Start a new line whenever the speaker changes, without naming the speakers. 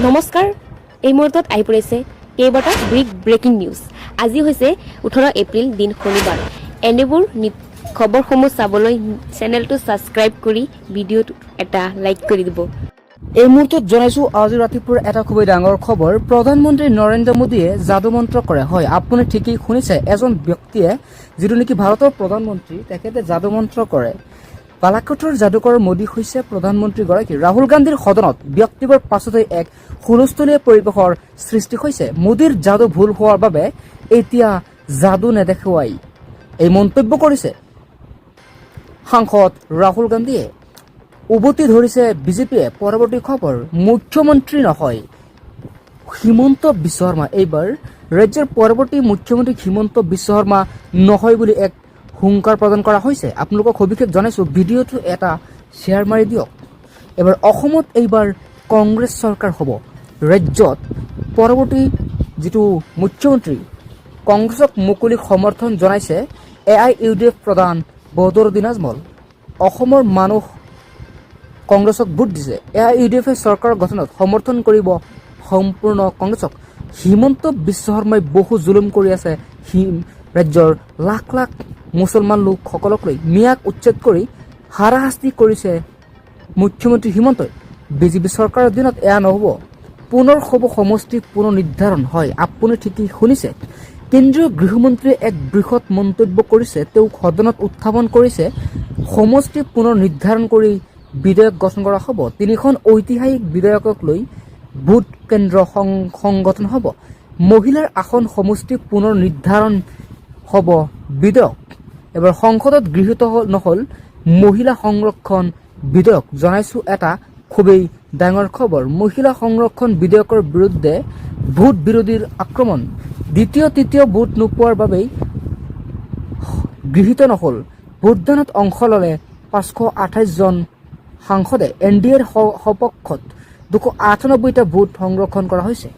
নমস্কাৰ এই মুহূৰ্তত আহি পৰিছে কেইবাটা বিগ ব্ৰেকিং নিউজ। আজি হৈছে 18 এপ্ৰিল দিন শনিবাৰ। এনেবোৰ খবৰসমূহ চাবলৈ চেনেলটো ছাবস্ক্ৰাইব কৰি ভিডিঅ'টো এটা লাইক কৰি দিব।
এই মুহূৰ্তত জনাইছো আজি ৰাতিপুৱাৰ এটা খুবই ডাঙৰ খবৰ। প্ৰধানমন্ত্ৰী নৰেন্দ্ৰ মোদীয়ে যাদু মন্ত্ৰ কৰে। হয়, আপুনি ঠিকেই শুনিছে, এজন ব্যক্তিয়ে যিটো নেকি ভাৰতৰ প্ৰধানমন্ত্ৰী তেখেতে যাদু মন্ত্ৰ কৰে। বালাকোটৰ যাদুকৰ মোদী হৈছে প্ৰধানমন্ত্ৰীগৰাকী। ৰাহুল গান্ধীৰ সদনত ব্যক্তিগৰ পাছতে এক হুলস্থলীয়া পৰিৱেশৰ সৃষ্টি হৈছে। মোদীৰ যাদু ভুল হোৱাৰ বাবে এতিয়া যাদু নেদেখুৱাই এই মন্তব্য কৰিছে সাংসদ ৰাহুল গান্ধীয়ে। উভতি ধৰিছে বিজেপিয়ে। পৰৱৰ্তী খবৰ, মুখ্যমন্ত্ৰী নহয় হিমন্ত বিশ্ব শৰ্মা। এইবাৰ ৰাজ্যৰ পৰৱৰ্তী মুখ্যমন্ত্ৰী হিমন্ত বিশ্ব শৰ্মা নহয় বুলি এক হুংকাৰ প্ৰদান কৰা হৈছে। আপোনালোকক সবিশেষ জনাইছো, ভিডিঅ'টো এটা শ্বেয়াৰ মাৰি দিয়ক। এবাৰ অসমত এইবাৰ কংগ্ৰেছ চৰকাৰ হ'ব। ৰাজ্যত পৰৱৰ্তী যিটো মুখ্যমন্ত্ৰী কংগ্ৰেছক মুকলি সমৰ্থন জনাইছে AIUDF প্ৰধান বদৰুদ্দিন আজমল। অসমৰ মানুহ কংগ্ৰেছক ভোট দিছে। AIUDFে চৰকাৰ গঠনত সমৰ্থন কৰিব সম্পূৰ্ণ কংগ্ৰেছক। হিমন্ত বিশ্ব শৰ্মাই বহু জুলুম কৰি আছে ৰাজ্যৰ লাখ লাখ মুছলমান লোকসকলক লৈ। মিয়াক উচ্ছেদ কৰি হাৰাশাস্তি কৰিছে মুখ্যমন্ত্ৰী হিমন্তই। বিজেপি চৰকাৰৰ দিনত এয়া নহ'ব, পুনৰ হ'ব সমষ্টি পুনৰ নিৰ্ধাৰণ। হয়, আপুনি ঠিকেই শুনিছে, কেন্দ্ৰীয় গৃহমন্ত্ৰীয়ে এক বৃহৎ মন্তব্য কৰিছে। তেওঁক সদনত উত্থাপন কৰিছে সমষ্টি পুনৰ নিৰ্ধাৰণ কৰি বিধেয়ক গঠন কৰা হ'ব। তিনিখন ঐতিহাসিক বিধেয়কক লৈ ভোট কেন্দ্ৰ সংগঠন হ'ব। মহিলাৰ আসন সমষ্টি পুনৰ নিৰ্ধাৰণ হ'ব বিধেয়ক। এবাৰ সংসদত গৃহীত নহ'ল মহিলা সংৰক্ষণ বিধেয়ক। জনাইছো এটা খুবেই ডাঙৰ খবৰ। মহিলা সংৰক্ষণ বিধেয়কৰ বিৰুদ্ধে ভোট বিৰোধীৰ আক্ৰমণ। দ্বিতীয় তৃতীয় ভোট নোপোৱাৰ বাবেই গৃহীত নহ'ল। ভোটদানত অংশ ল'লে 528জন সাংসদে। NDAৰ সপক্ষত 298টা ভোট সংৰক্ষণ কৰা হৈছে।